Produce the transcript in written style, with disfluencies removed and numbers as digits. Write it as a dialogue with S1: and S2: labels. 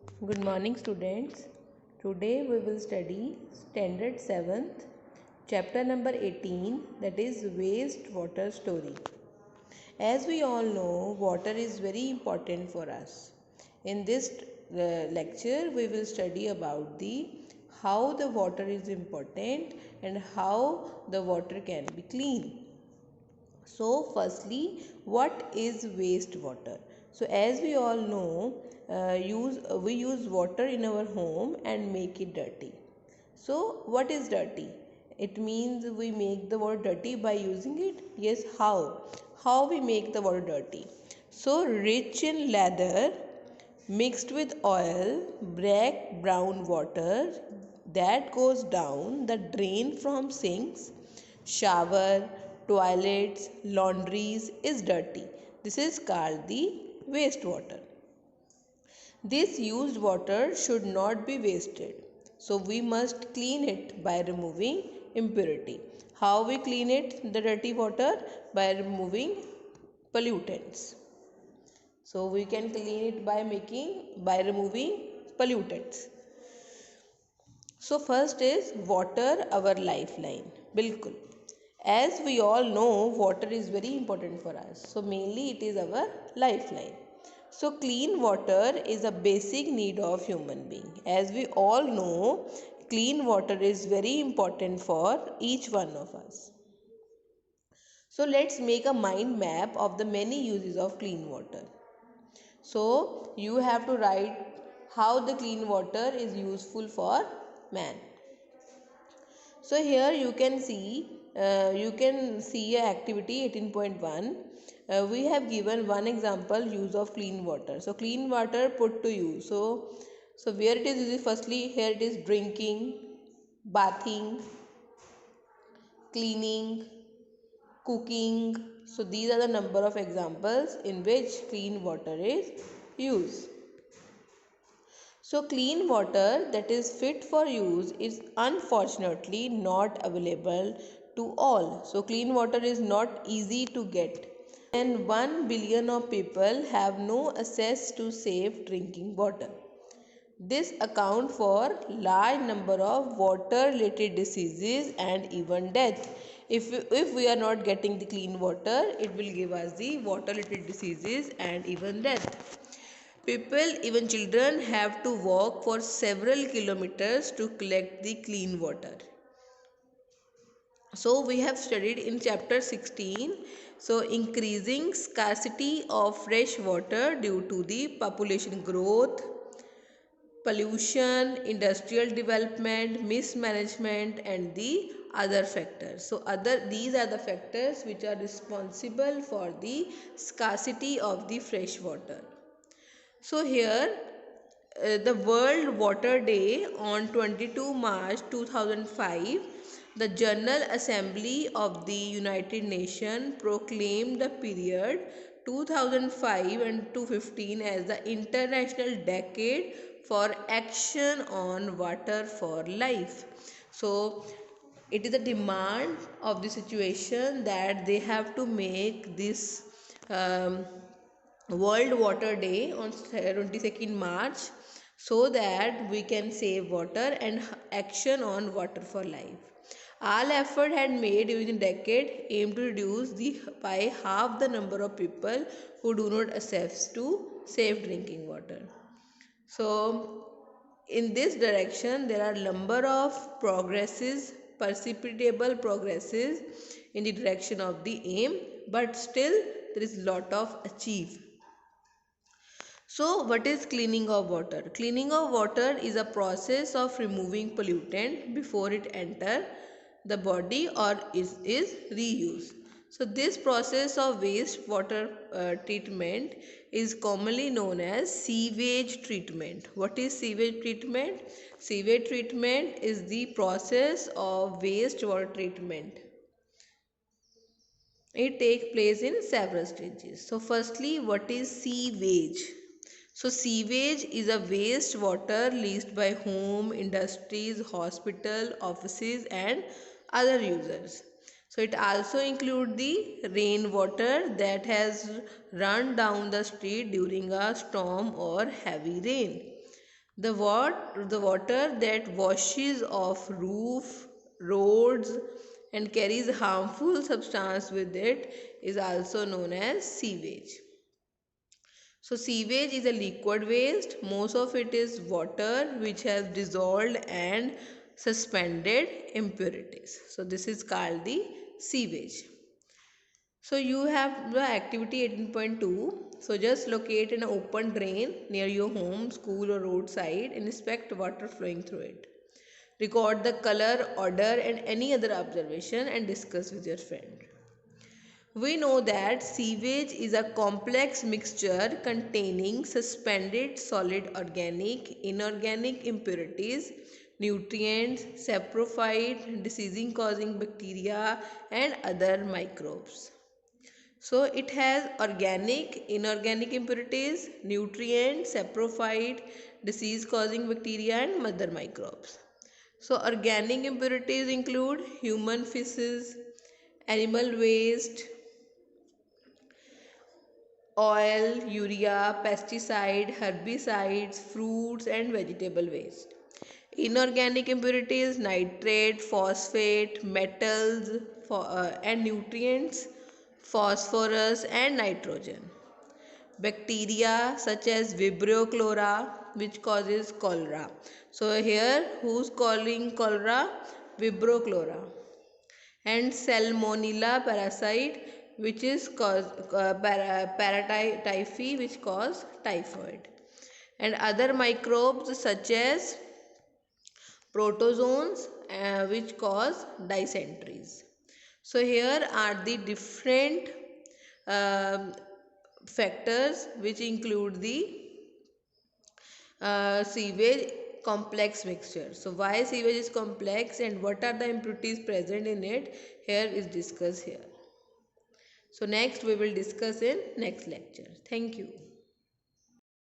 S1: Good morning, students. Today we will study Standard 7th, chapter number 18, that is wastewater story. As we all know, water is very important for us. In this lecture, we will study about the how the water is important and how the water can be clean. So, firstly, what is wastewater? So, as we all know, we use water in our home and make it dirty. So, what is dirty? It means we make the water dirty by using it. Yes, how? How we make the water dirty? So, rich in lather, mixed with oil, black brown water that goes down the drain from sinks, shower, toilets, laundries is dirty. This is called the wastewater. This used water should not be wasted. So we must clean it by removing impurity. How we clean it, the dirty water? By removing pollutants. So we can clean it by removing pollutants. So first is water, our lifeline. Bilkul. As we all know, water is very important for us. So mainly it is our lifeline. So clean water is a basic need of human being. As we all know, clean water is very important for each one of us. So let's make a mind map of the many uses of clean water. So you have to write how the clean water is useful for man. So here you can see a activity 18.1. We have given one example use of clean water. So clean water put to use. So where it is used, firstly here it is drinking, bathing, cleaning, cooking. So these are the number of examples in which clean water is used. So clean water that is fit for use is unfortunately not available to all. So clean water is not easy to get. And 1 billion of people have no access to safe drinking water. This accounts for large number of water related diseases and even death. If we are not getting the clean water, it will give us the water related diseases and even death. People, even children, have to walk for several kilometers to collect the clean water. So, we have studied in chapter 16. So, increasing scarcity of fresh water due to the population growth, pollution, industrial development, mismanagement, and the other factors. So, these are the factors which are responsible for the scarcity of the fresh water. So, here the World Water Day on 22 March 2005, the General Assembly of the United Nations proclaimed the period 2005 and 2015 as the International Decade for Action on Water for Life. So, it is a demand of the situation that they have to make this um, World Water Day on 22nd March so that we can save water and action on water for life. All effort had made during the decade aim to reduce by half the number of people who do not access to safe drinking water. So, in this direction, there are number of progresses, perceptible progresses in the direction of the aim, but still there is lot of achieve. So, what is cleaning of water? Cleaning of water is a process of removing pollutant before it enter the body or is reused. So, this process of wastewater treatment is commonly known as sewage treatment. What is sewage treatment? Sewage treatment is the process of wastewater treatment. It takes place in several stages. So, firstly, what is sewage? So, sewage is a waste water released by home, industries, hospital, offices, and other users. So, it also includes the rainwater that has run down the street during a storm or heavy rain. The water that washes off roof, roads, and carries harmful substance with it is also known as sewage. So sewage is a liquid waste. Most of it is water which has dissolved and suspended impurities. So this is called the sewage. So you have the activity 18.2. So just locate an open drain near your home, school or roadside and inspect water flowing through it. Record the color, odor and any other observation and discuss with your friend. We know that sewage is a complex mixture containing suspended solid organic, inorganic impurities, nutrients, saprophyte, disease causing bacteria and other microbes. So it has organic, inorganic impurities, nutrients, saprophyte, disease causing bacteria and mother microbes. So organic impurities include human feces, animal waste, oil, urea, pesticide, herbicides, fruits and vegetable waste. Inorganic impurities, nitrate, phosphate, metals and nutrients, phosphorus and nitrogen. Bacteria such as Vibrio chlora which causes cholera. So here who's calling cholera? Vibrio chlora. And Salmonella parasite which is cause paratyphi which cause typhoid. And other microbes such as protozoans which cause dysenteries. So here are the different um factors which include the sewage complex mixture. So why sewage is complex and what are the impurities present in it, here is discussed here. So next we will discuss in next lecture. Thank you.